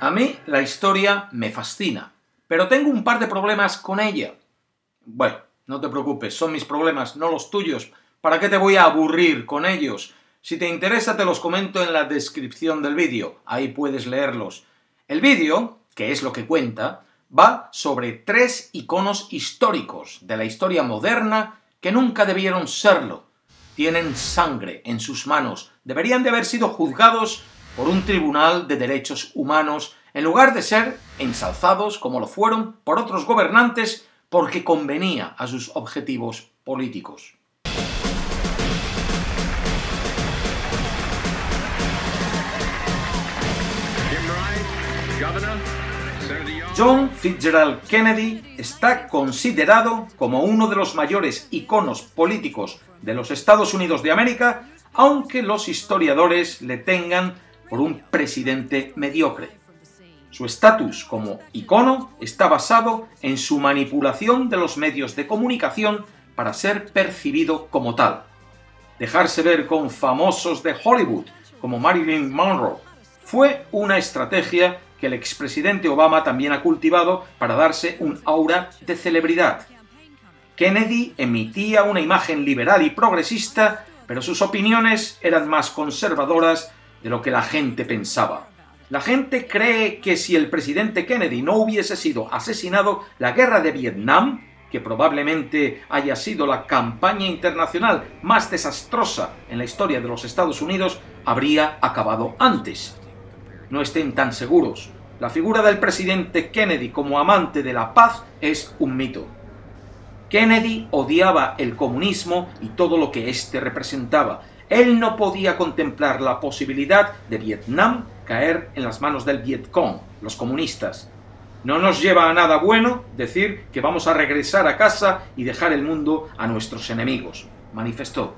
A mí la historia me fascina, pero tengo un par de problemas con ella. Bueno, no te preocupes, son mis problemas, no los tuyos. ¿Para qué te voy a aburrir con ellos? Si te interesa te los comento en la descripción del vídeo, ahí puedes leerlos. El vídeo, que es lo que cuenta, va sobre 3 iconos históricos de la historia moderna que nunca debieron serlo. Tienen sangre en sus manos, deberían de haber sido juzgados por un tribunal de derechos humanos, en lugar de ser ensalzados, como lo fueron, por otros gobernantes porque convenía a sus objetivos políticos. John Fitzgerald Kennedy está considerado como uno de los mayores iconos políticos de los Estados Unidos de América, aunque los historiadores le tengan por un presidente mediocre. Su estatus como icono está basado en su manipulación de los medios de comunicación para ser percibido como tal. Dejarse ver con famosos de Hollywood como Marilyn Monroe fue una estrategia que el expresidente Obama también ha cultivado para darse un aura de celebridad. Kennedy emitía una imagen liberal y progresista, pero sus opiniones eran más conservadoras de lo que la gente pensaba. La gente cree que si el presidente Kennedy no hubiese sido asesinado, la guerra de Vietnam, que probablemente haya sido la campaña internacional más desastrosa en la historia de los Estados Unidos, habría acabado antes. No estén tan seguros. La figura del presidente Kennedy como amante de la paz es un mito. Kennedy odiaba el comunismo y todo lo que éste representaba. Él no podía contemplar la posibilidad de Vietnam caer en las manos del Vietcong, los comunistas. No nos lleva a nada bueno decir que vamos a regresar a casa y dejar el mundo a nuestros enemigos, manifestó.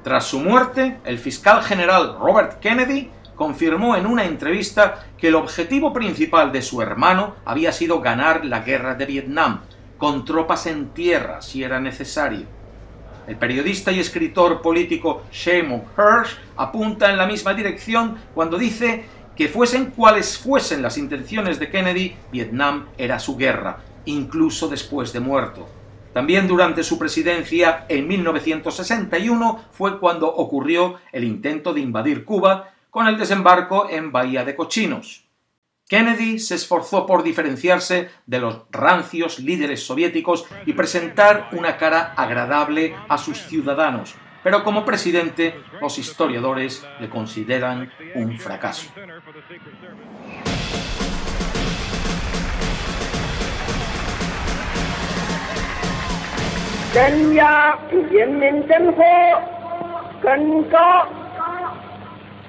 Tras su muerte, el fiscal general Robert Kennedy confirmó en una entrevista que el objetivo principal de su hermano había sido ganar la guerra de Vietnam, con tropas en tierra si era necesario. El periodista y escritor político Seymour Hersh apunta en la misma dirección cuando dice que fuesen cuales fuesen las intenciones de Kennedy, Vietnam era su guerra, incluso después de muerto. También durante su presidencia, en 1961, fue cuando ocurrió el intento de invadir Cuba con el desembarco en Bahía de Cochinos. Kennedy se esforzó por diferenciarse de los rancios líderes soviéticos y presentar una cara agradable a sus ciudadanos, pero como presidente los historiadores le consideran un fracaso.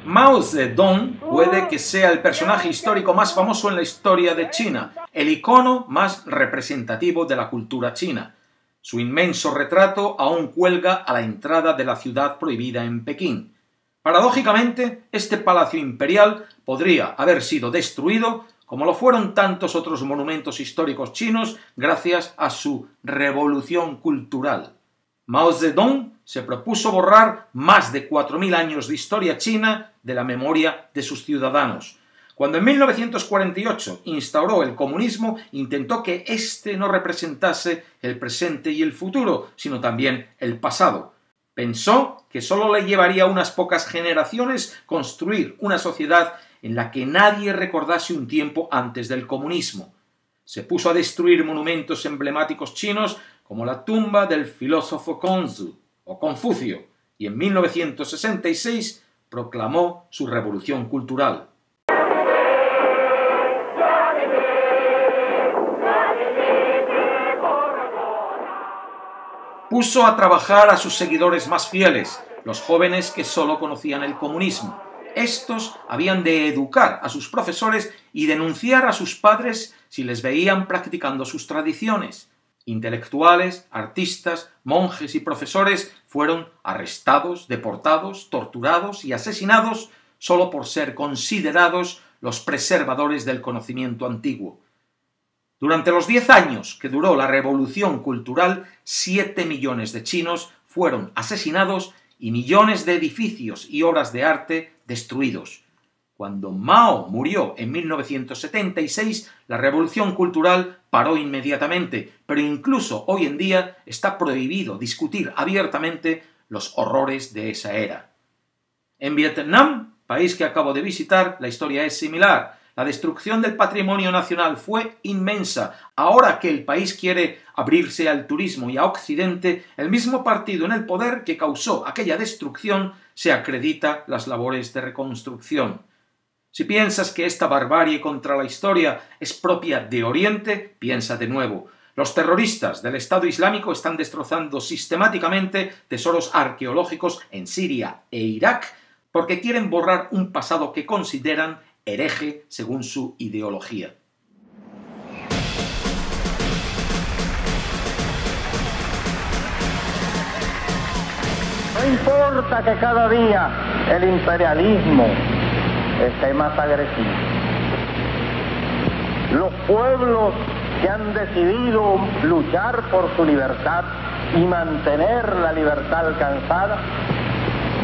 Mao Zedong puede que sea el personaje histórico más famoso en la historia de China, el icono más representativo de la cultura china. Su inmenso retrato aún cuelga a la entrada de la ciudad prohibida en Pekín. Paradójicamente, este palacio imperial podría haber sido destruido, como lo fueron tantos otros monumentos históricos chinos, gracias a su revolución cultural. Mao Zedong se propuso borrar más de 4.000 años de historia china de la memoria de sus ciudadanos. Cuando en 1948 instauró el comunismo, intentó que éste no representase el presente y el futuro, sino también el pasado. Pensó que solo le llevaría unas pocas generaciones construir una sociedad en la que nadie recordase un tiempo antes del comunismo. Se puso a destruir monumentos emblemáticos chinos como la tumba del filósofo Confucio, o Confucio, y en 1966 proclamó su revolución cultural. Puso a trabajar a sus seguidores más fieles, los jóvenes que solo conocían el comunismo. Estos habían de educar a sus profesores y denunciar a sus padres si les veían practicando sus tradiciones. Intelectuales, artistas, monjes y profesores fueron arrestados, deportados, torturados y asesinados solo por ser considerados los preservadores del conocimiento antiguo. Durante los 10 años que duró la Revolución Cultural, 7 millones de chinos fueron asesinados y millones de edificios y obras de arte destruidos. Cuando Mao murió en 1976, la revolución cultural paró inmediatamente, pero incluso hoy en día está prohibido discutir abiertamente los horrores de esa era. En Vietnam, país que acabo de visitar, la historia es similar. La destrucción del patrimonio nacional fue inmensa. Ahora que el país quiere abrirse al turismo y a Occidente, el mismo partido en el poder que causó aquella destrucción se acredita las labores de reconstrucción. Si piensas que esta barbarie contra la historia es propia de Oriente, piensa de nuevo. Los terroristas del Estado Islámico están destrozando sistemáticamente tesoros arqueológicos en Siria e Irak porque quieren borrar un pasado que consideran hereje según su ideología. No importa que cada día el imperialismo esté más agresivo. Los pueblos que han decidido luchar por su libertad y mantener la libertad alcanzada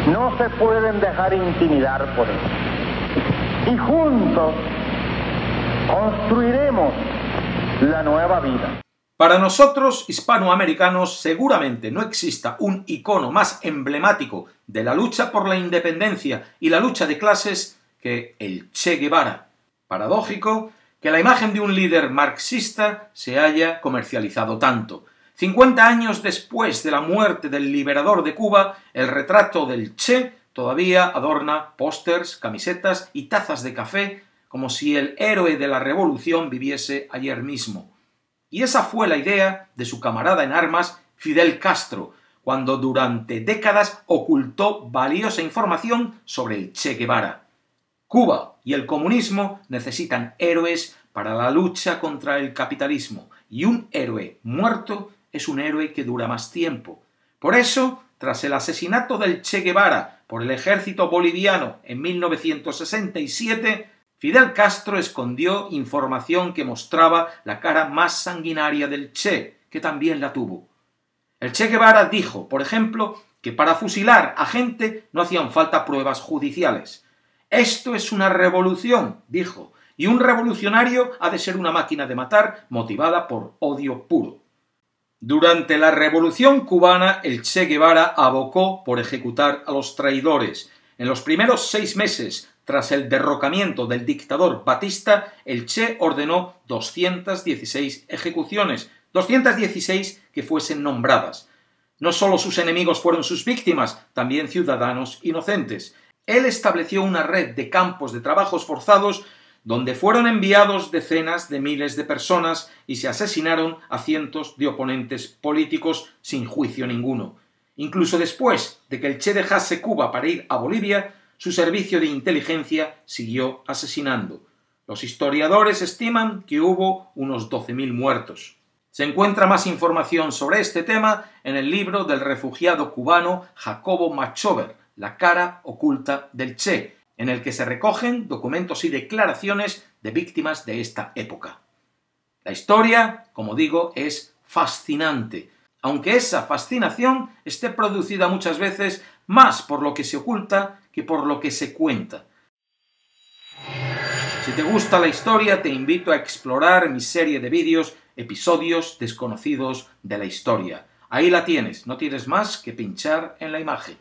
no se pueden dejar intimidar por eso. Y juntos construiremos la nueva vida. Para nosotros, hispanoamericanos, seguramente no exista un icono más emblemático de la lucha por la independencia y la lucha de clases que el Che Guevara. Paradójico que la imagen de un líder marxista se haya comercializado tanto. 50 años después de la muerte del liberador de Cuba, el retrato del Che todavía adorna pósters, camisetas y tazas de café como si el héroe de la revolución viviese ayer mismo. Y esa fue la idea de su camarada en armas, Fidel Castro, cuando durante décadas ocultó valiosa información sobre el Che Guevara. Cuba y el comunismo necesitan héroes para la lucha contra el capitalismo, y un héroe muerto es un héroe que dura más tiempo. Por eso, tras el asesinato del Che Guevara por el ejército boliviano en 1967, Fidel Castro escondió información que mostraba la cara más sanguinaria del Che, que también la tuvo. El Che Guevara dijo, por ejemplo, que para fusilar a gente no hacían falta pruebas judiciales. Esto es una revolución, dijo, y un revolucionario ha de ser una máquina de matar motivada por odio puro. Durante la Revolución cubana, el Che Guevara abocó por ejecutar a los traidores. En los primeros 6 meses, tras el derrocamiento del dictador Batista, el Che ordenó 216 ejecuciones, 216 que fuesen nombradas. No solo sus enemigos fueron sus víctimas, también ciudadanos inocentes. Él estableció una red de campos de trabajos forzados donde fueron enviados decenas de miles de personas y se asesinaron a cientos de oponentes políticos sin juicio ninguno. Incluso después de que el Che dejase Cuba para ir a Bolivia, su servicio de inteligencia siguió asesinando. Los historiadores estiman que hubo unos 12.000 muertos. Se encuentra más información sobre este tema en el libro del refugiado cubano Jacobo Machover, La cara oculta del Che, en el que se recogen documentos y declaraciones de víctimas de esta época. La historia, como digo, es fascinante, aunque esa fascinación esté producida muchas veces más por lo que se oculta que por lo que se cuenta. Si te gusta la historia, te invito a explorar mi serie de vídeos Episodios desconocidos de la historia. Ahí la tienes, no tienes más que pinchar en la imagen.